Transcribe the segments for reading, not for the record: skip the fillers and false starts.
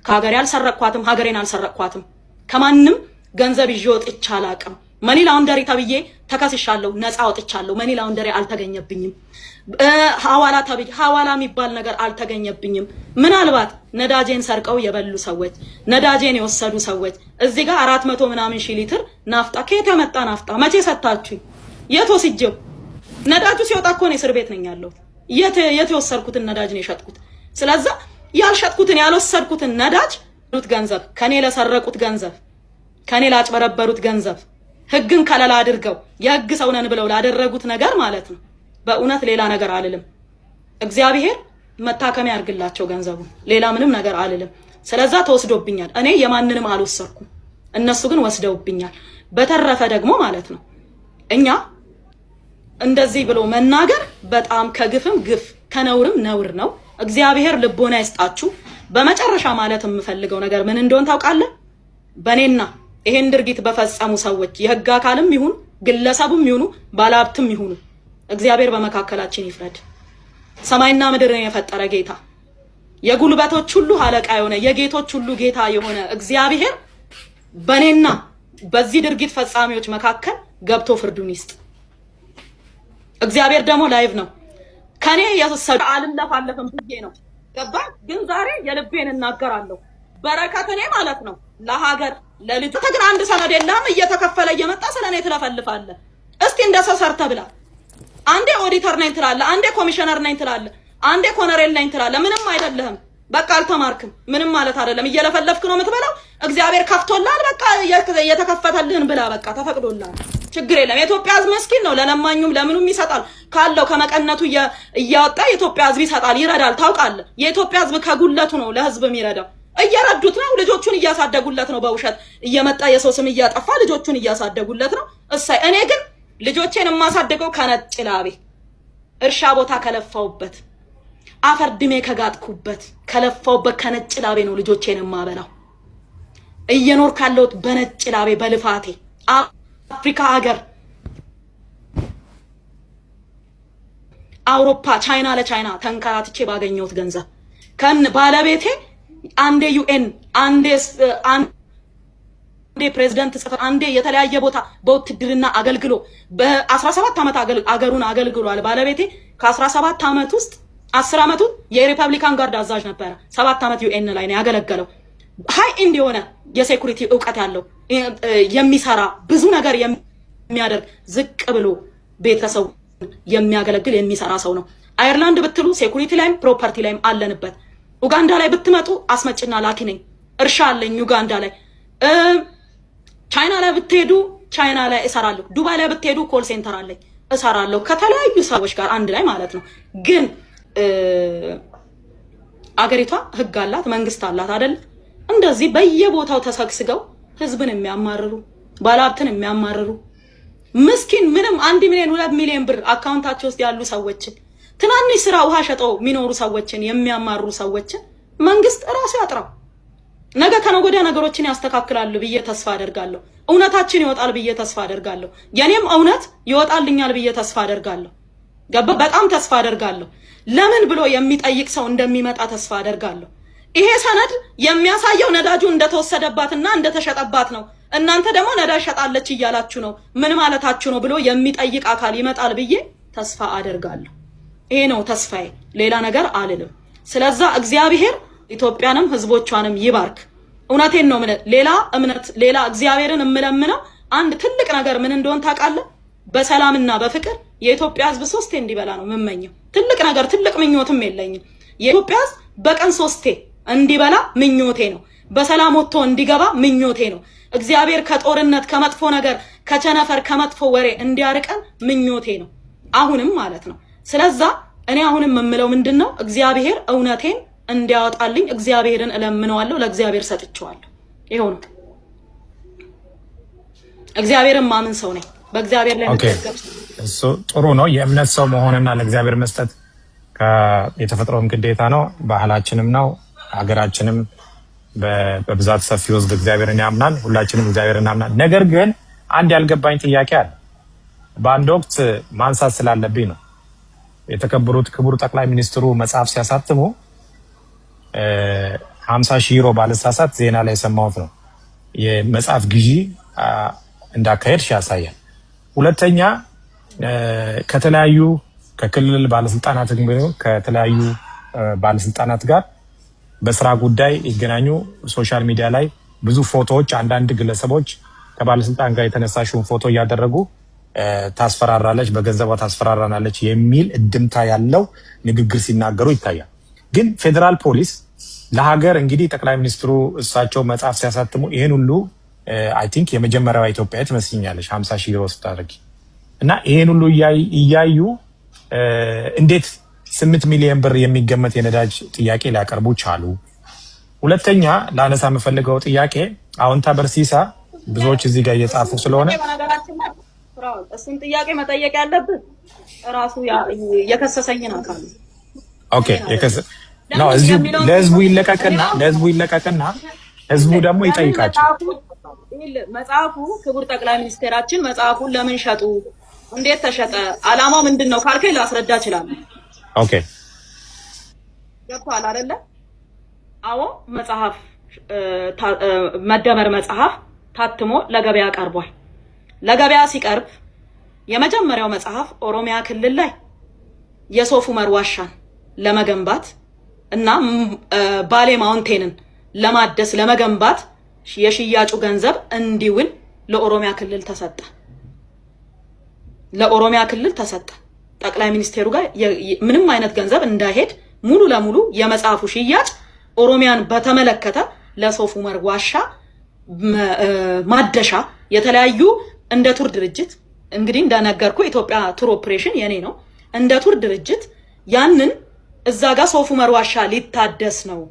ከሀገሬ አልሰረቅኳትም ሀገሬን አልሰረቅኳትም ከማንም ገንዘብ ይዤ ወጥቼ አላቅም መኒ ላውንደሪ ተብዬ ተከስሻለሁ ነፃ ወጥቻለሁ መኒ ላውንደሪ አልተገኘብኝም ሐዋላ የሚባል ነገር አልተገኘብኝም ምናልባት ነዳጄን ሰርቀው የበሉ ሰዎች ነዳጄን የወሰዱ ሰዎች እዚህ ጋር 400 ምናምን ሺህ ሊትር ናፍጣ ከየት የመጣ ናፍጣ መቼ ሰጣችሁ የት ወስጄው ነዳጁ ሲወጣ እኮ ነው እስር ቤት ነኝ ያለሁት የት የወሰድኩትን ነዳጅ ነው የሸጥኩት ስለዚህ ያልሸጥኩትን ያልወሰድኩትን ነዳጅ ገንዘብ ከኔ ለሰረቁት ገንዘብ ከኔ ላጭበረበሩት ገንዘብ ህግን ከለላ አድርገው የህግ ሰው ነን ብለው ላደረጉት ነገር ማለት ነው በእውነት ሌላ ነገር አልልም እግዚአብሔር መታከሚያ ያርግላቸው ገንዘቡ ሌላ ምንም ነገር አልልም ስለዛ ተወስዶብኛል እኔ የማንንም አልወሰድኩም እነሱ ግን ወስደውብኛል በተረፈ ደግሞ ማለት ነው እኛ እንደዚህ ብሎ መናገር በጣም ከግፍም ግፍ ከነውርም ነውር ነው እግዚአብሔር ልቦና ይስጣችሁ በመጨረሻ ማለት የምፈልገው ነገር ምን እንደሆነ ታውቃለህ በኔና ይሄን ድርጊት በፈጸሙ ሰዎች የህግ አካልም ይሁን ግለሰብም ይሁኑ ባለሀብትም ይሁኑ እግዚአብሔር በመካከላችን ይፍረድ ሰማይና ምድርን የፈጠረ ጌታ የጉልበቶች ሁሉ አለቃ የሆነ የጌቶች ሁሉ ጌታ የሆነ እግዚአብሔር በኔና በዚህ ድርጊት ፈጻሚዎች መካከል ገብቶ ፍርዱን ይስጥ እግዚአብሔር ደግሞ ላይቭ ነው ከኔ የሰሰደ አልለፋለፈም ብዬ ነው ገባ ግን ዛሬ የልቤን እናገራለሁ በረከት እኔ ማለት ነው ለሀገር ለልጅ ተግራ አንድ ሰነድ የለም እየተከፈለ እየመጣ ስለኔ ትለፈልፋለህ እስቲ እንደሰው ሰርተ ብላ አንዴ ኦዲተር ነኝ ትላለህ አንዴ ኮሚሽነር ነኝ ትላለህ አንዴ ኮነሬል ነኝ ትላለህ ምንም አይደለህም በቃ አልተማርክም ምንም ማለት አይደለም እየለፈለፍክ ነው የምትበላው እግዚአብሔር ከፍቶላል በቃ የተከፈተልህን ብላ በቃ ተፈቅዶላል ችግር የለም የኢትዮጵያ ህዝብ መስኪን ነው ለለማኙም ለምኑም ይሰጣል ካለው ከመቀነቱ እያወጣ የኢትዮጵያ ህዝብ ይሰጣል ይረዳል ታውቃለህ የኢትዮጵያ ህዝብ ከጉለቱ ነው ለህዝብ የሚረዳው እየረዱት ነው ልጆቹን እያሳደጉለት ነው በውሸት እየመጣ የሰው ስም እያጠፋ ልጆቹን እያሳደጉለት ነው እሳይ እኔ ግን ልጆቼን የማሳደገው ከነጭ ላቤ እርሻ ቦታ ከለፋውበት አፈር ድሜ ከጋጥኩበት ከለፋውበት ከነጭ ላቤ ነው ልጆቼን የማበላው እየኖር ካለውት በነጭ ላቤ በልፋቴ አፍሪካ ሀገር አውሮፓ ቻይና ለቻይና ተንከራትቼ ባገኘሁት ገንዘብ ከን ባለቤቴ አንዴ ዩኤን አንዴ ፕሬዝዳንት ጽፈ አንዴ የተለያየ ቦታ በውትድርና አገልግሎ በ17 አመት አገሩን አገልግሏል ባለቤቴ ከ17 አመት ውስጥ 10 አመቱ የሪፐብሊካን ጋርድ አዛዥ ነበር 7 አመት ዩኤን ላይ ነው ያገለገለው ሃይ ኢንድ የሆነ የሴኩሪቲ ዕውቀት ያለው የሚሰራ ብዙ ነገር የሚያደርግ ዝቅ ብሎ ቤተሰብ የሚያገለግል የሚሰራ ሰው ነው አየርላንድ ብትሉ ሴኩሪቲ ላይም ፕሮፐርቲ ላይም አለንበት ኡጋንዳ ላይ ብትመጡ አስመጭና ላኪ ነኝ እርሻ አለኝ ኡጋንዳ ላይ ቻይና ላይ ብትሄዱ ቻይና ላይ እሰራለሁ ዱባይ ላይ ብትሄዱ ኮል ሴንተር አለኝ እሰራለሁ ከተለያዩ ሰዎች ጋር አንድ ላይ ማለት ነው ግን አገሪቷ ህግ አላት መንግስት አላት አይደል እንደዚህ በየቦታው ተሰግስገው ህዝብን የሚያማርሩ ባለሀብትን የሚያማርሩ ምስኪን ምንም 1 ሚሊዮን 2 ሚሊዮን ብር አካውንታቸው ውስጥ ያሉ ሰዎችን ትናንሽ ስራ ውሃ ሸጠው የሚኖሩ ሰዎችን የሚያማርሩ ሰዎችን መንግስት ራሱ ያጥራው ነገ ከነገ ነገሮችን ያስተካክላሉ ብዬ ተስፋ አደርጋለሁ እውነታችን ይወጣል ብዬ ተስፋ አደርጋለሁ የኔም እውነት ይወጣልኛል ብዬ ተስፋ አደርጋለሁ ገባ በጣም ተስፋ አደርጋለሁ ለምን ብሎ የሚጠይቅ ሰው እንደሚመጣ ተስፋ አደርጋለሁ ይሄ ሰነድ የሚያሳየው ነዳጁ እንደተወሰደባትና እንደተሸጠባት ነው እናንተ ደግሞ ነዳጅ ሸጣለች እያላችሁ ነው ምን ማለታችሁ ነው ብሎ የሚጠይቅ አካል ይመጣል ብዬ ተስፋ አደርጋለሁ ይሄ ነው ተስፋዬ ሌላ ነገር አልልም ስለዛ እግዚአብሔር ኢትዮጵያንም ህዝቦቿንም ይባርክ እውነቴን ነው ሌላ እምነት ሌላ እግዚአብሔርን እምለምነው አንድ ትልቅ ነገር ምን እንደሆነ ታውቃለህ በሰላምና በፍቅር የኢትዮጵያ ህዝብ 3 እንዲበላ ነው መመኘው ትልቅ ነገር ትልቅ ምኞትም የለኝም የኢትዮጵያ ህዝብ በቀን 3 እንዲበላ ምኞቴ ነው በሰላም ወጥቶ እንዲገባ ምኞቴ ነው እግዚአብሔር ከጦርነት ከመጥፎ ነገር ከቸነፈር ከመጥፎ ወሬ እንዲያርቀን ምኞቴ ነው አሁንም ማለት ነው ስለዛ እኔ አሁንም መምለው ምንድነው እግዚአብሔር እውነቴን እንዲያወጣልኝ እግዚአብሔርን እለምነዋለሁ ለእግዚአብሔር ሰጥቼዋለሁ ይሄው ነው እግዚአብሔርን ማመን ሰው ነኝ በእግዚአብሔር ላይ እሱ ጥሩ ነው የእምነት ሰው መሆንና ለእግዚአብሔር መስጠት የተፈጥሮም ግዴታ ነው ባህላችንም ነው ሀገራችንም በብዛት ሰፊው ህዝብ እግዚአብሔርን ያምናል ሁላችንም እግዚአብሔርን ያምናል ነገር ግን አንድ ያልገባኝ ጥያቄ አለ በአንድ ወቅት ማንሳት ስላለብኝ ነው የተከበሩት ክቡር ጠቅላይ ሚኒስትሩ መጽሐፍ ሲያሳትሙ 50,000 ዩሮ ባለሳሳት ዜና ላይ ሰማሁት ነው የመጽሐፍ ግዢ እንዳካሄድሽ ያሳያል። ሁለተኛ ከተለያዩ ከክልል ባለስልጣናት ከተለያዩ ባለስልጣናት ጋር በስራ ጉዳይ ይገናኙ ሶሻል ሚዲያ ላይ ብዙ ፎቶዎች አንዳንድ ግለሰቦች ከባለስልጣን ጋር የተነሳሽውን ፎቶ እያደረጉ ታስፈራራለች፣ በገንዘቧ ታስፈራራናለች የሚል እድምታ ያለው ንግግር ሲናገሩ ይታያል። ግን ፌደራል ፖሊስ ለሀገር እንግዲህ ጠቅላይ ሚኒስትሩ እሳቸው መጽሐፍ ሲያሳትሙ ይሄን ሁሉ አይ ቲንክ የመጀመሪያዋ ኢትዮጵያዊት ትመስኛለች 50,000 ዩሮ ስታደርጊ እና ይሄን ሁሉ እያዩ እንዴት 8 ሚሊዮን ብር የሚገመት የነዳጅ ጥያቄ ሊያቀርቡ ቻሉ? ሁለተኛ ላነሳ የምፈልገው ጥያቄ አዎንታ በርሲሳ ብዙዎች እዚህ ጋር እየጻፉ ስለሆነ እሱን ጥያቄ መጠየቅ ያለብን ራሱ የከሰሰኝን አካል ኦኬ ነው። እዚህ ለህዝቡ ይለቀቅና ህዝቡ ደግሞ ይጠይቃቸው። መጽሐፉ ክቡር ጠቅላይ ሚኒስቴራችን መጽሐፉን ለምን ሸጡ? እንዴት ተሸጠ? አላማው ምንድነው ካልከኝ ላስረዳ እችላለሁ። ኦኬ ገብቷል አይደለ? አዎ መጽሐፍ መደመር መጽሐፍ ታትሞ ለገበያ ቀርቧል። ለገበያ ሲቀርብ የመጀመሪያው መጽሐፍ ኦሮሚያ ክልል ላይ የሶፍ ዑመር ዋሻን ለመገንባት እና ባሌ ማውንቴንን ለማደስ ለመገንባት የሽያጩ ገንዘብ እንዲውል ለኦሮሚያ ክልል ተሰጠ። ለኦሮሚያ ክልል ተሰጠ። ጠቅላይ ሚኒስቴሩ ጋር ምንም አይነት ገንዘብ እንዳይሄድ ሙሉ ለሙሉ የመጽሐፉ ሽያጭ ኦሮሚያን በተመለከተ ለሶፍ ዑመር ዋሻ ማደሻ የተለያዩ እንደ ቱር ድርጅት እንግዲህ እንደነገርኩ ኢትዮጵያ ቱር ኦፕሬሽን የኔ ነው። እንደ ቱር ድርጅት ያንን እዛ ጋር ሶፍ ዑመር ዋሻ ሊታደስ ነው፣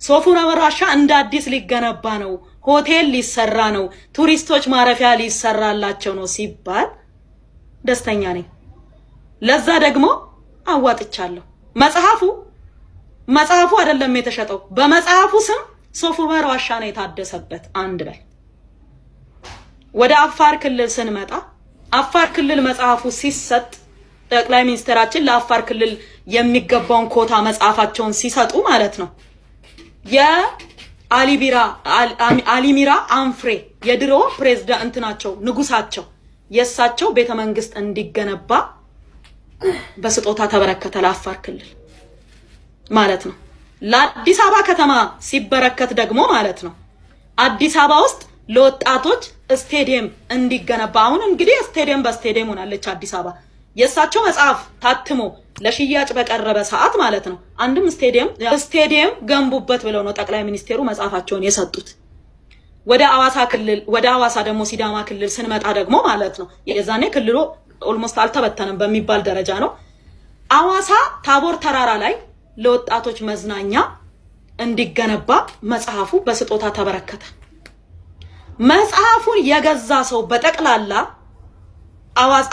ሶፍ ዑመር ዋሻ እንደ አዲስ ሊገነባ ነው፣ ሆቴል ሊሰራ ነው፣ ቱሪስቶች ማረፊያ ሊሰራላቸው ነው ሲባል ደስተኛ ነኝ። ለዛ ደግሞ አዋጥቻለሁ። መጽሐፉ አይደለም የተሸጠው፣ በመጽሐፉ ስም ሶፍ ዑመር ዋሻ ነው የታደሰበት። አንድ ላይ ወደ አፋር ክልል ስንመጣ አፋር ክልል መጽሐፉ ሲሰጥ ጠቅላይ ሚኒስትራችን ለአፋር ክልል የሚገባውን ኮታ መጽሐፋቸውን ሲሰጡ ማለት ነው የአሊሚራ አንፍሬ የድሮ ፕሬዝዳንት ናቸው ንጉሳቸው የሳቸው ቤተመንግስት እንዲገነባ በስጦታ ተበረከተ ለአፋር ክልል ማለት ነው። ለአዲስ አበባ ከተማ ሲበረከት ደግሞ ማለት ነው አዲስ አበባ ውስጥ ለወጣቶች ስቴዲየም እንዲገነባ አሁን እንግዲህ ስቴዲየም በስቴዲየም ሆናለች አዲስ አበባ። የሳቸው መጽሐፍ ታትሞ ለሽያጭ በቀረበ ሰዓት ማለት ነው አንድም ስቴዲየም ገንቡበት ብለው ነው ጠቅላይ ሚኒስቴሩ መጽሐፋቸውን የሰጡት። ወደ አዋሳ ደግሞ ሲዳማ ክልል ስንመጣ ደግሞ ማለት ነው የዛኔ ክልሉ ኦልሞስት አልተበተነም በሚባል ደረጃ ነው። አዋሳ ታቦር ተራራ ላይ ለወጣቶች መዝናኛ እንዲገነባ መጽሐፉ በስጦታ ተበረከተ። መጽሐፉን የገዛ ሰው በጠቅላላ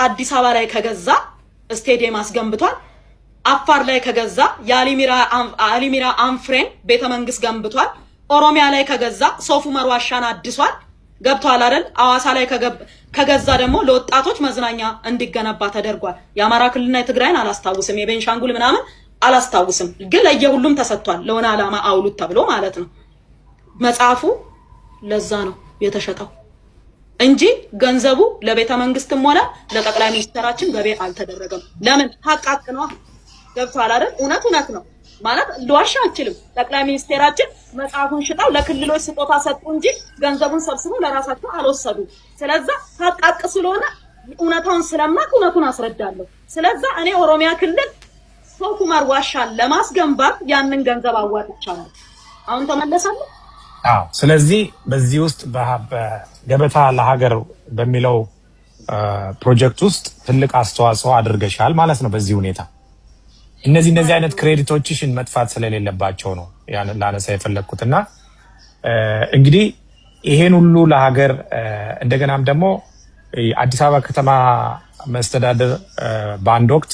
አዲስ አበባ ላይ ከገዛ ስቴዲየም አስገንብቷል። አፋር ላይ ከገዛ የአሊሚራ አንፍሬን ቤተመንግስት ገንብቷል። ኦሮሚያ ላይ ከገዛ ሶፍ ዑመር ዋሻን አድሷል። ገብቷል አይደል? አዋሳ ላይ ከገዛ ደግሞ ለወጣቶች መዝናኛ እንዲገነባ ተደርጓል። የአማራ ክልልና የትግራይን አላስታውስም፣ የቤንሻንጉል ምናምን አላስታውስም፣ ግን ለየሁሉም ተሰጥቷል ለሆነ ዓላማ አውሉት ተብሎ ማለት ነው። መጽሐፉ ለዛ ነው የተሸጠው እንጂ ገንዘቡ ለቤተ መንግስትም ሆነ ለጠቅላይ ሚኒስትራችን ገቢ አልተደረገም። ለምን? ሀቅ ነው። ገብቷል አይደል? እውነት ነው ማለት ልዋሽ አልችልም። ጠቅላይ ሚኒስትራችን መጽሐፉን ሽጠው ለክልሎች ስጦታ ሰጡ እንጂ ገንዘቡን ሰብስበው ለራሳቸው አልወሰዱ። ስለዛ ሀቅ ስለሆነ እውነታውን ስለማቅ እውነቱን አስረዳለሁ። ስለዛ እኔ ኦሮሚያ ክልል ሶፍ ዑመር ዋሻን ለማስገንባት ያንን ገንዘብ አዋጥቻለሁ። አሁን ተመለሳለሁ። ስለዚህ በዚህ ውስጥ በገበታ ለሀገር በሚለው ፕሮጀክት ውስጥ ትልቅ አስተዋጽኦ አድርገሻል ማለት ነው። በዚህ ሁኔታ እነዚህ አይነት ክሬዲቶችሽን መጥፋት ስለሌለባቸው ነው ላነሳ የፈለግኩትና እንግዲህ ይሄን ሁሉ ለሀገር እንደገናም ደግሞ አዲስ አበባ ከተማ መስተዳደር በአንድ ወቅት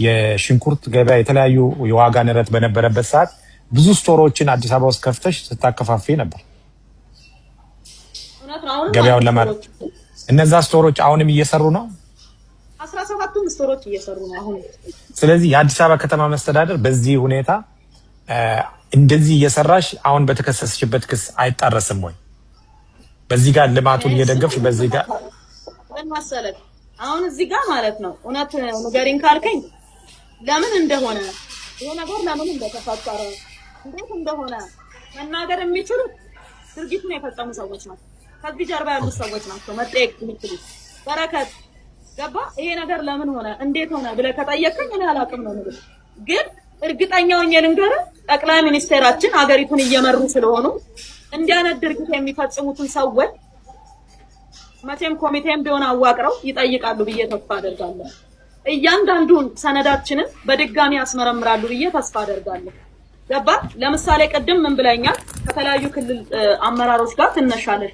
የሽንኩርት ገበያ የተለያዩ የዋጋ ንረት በነበረበት ሰዓት ብዙ ስቶሮችን አዲስ አበባ ውስጥ ከፍተሽ ስታከፋፊ ነበር ገበያውን ለማድረግ። እነዛ ስቶሮች አሁንም እየሰሩ ነው። 17ቱም ስቶሮች እየሰሩ ነው አሁን። ስለዚህ የአዲስ አበባ ከተማ መስተዳደር በዚህ ሁኔታ እንደዚህ እየሰራሽ አሁን በተከሰስሽበት ክስ አይጣረስም ወይ? በዚህ ጋር ልማቱን እየደገፍሽ በዚህ ጋር ምን መሰለህ አሁን እዚህ ጋር ማለት ነው እውነት ንገሪኝ ካልከኝ ለምን እንደሆነ ይሄ ነገር ለምን እንደተፈጠረ እንዴት እንደሆነ መናገር የሚችሉ ድርጊቱን የፈጸሙ ሰዎች ናቸው። ከዚህ ጀርባ ያሉ ሰዎች ናቸው መጠየቅ የሚችሉ። በረከት ገባ ይሄ ነገር ለምን ሆነ እንዴት ሆነ ብለህ ከጠየቀኝ እኔ አላውቅም ነው የምልህ። ግን እርግጠኛ ሆኜ ልንገርህ ጠቅላይ ሚኒስቴራችን ሀገሪቱን እየመሩ ስለሆኑ እንዲህ አይነት ድርጊት የሚፈጽሙትን ሰዎች መቼም ኮሚቴም ቢሆን አዋቅረው ይጠይቃሉ ብዬ ተስፋ አደርጋለሁ። እያንዳንዱን ሰነዳችንን በድጋሚ ያስመረምራሉ ብዬ ተስፋ አደርጋለሁ። ገባ ለምሳሌ ቅድም ምን ብለኛል ከተለያዩ ክልል አመራሮች ጋር ትነሻለሽ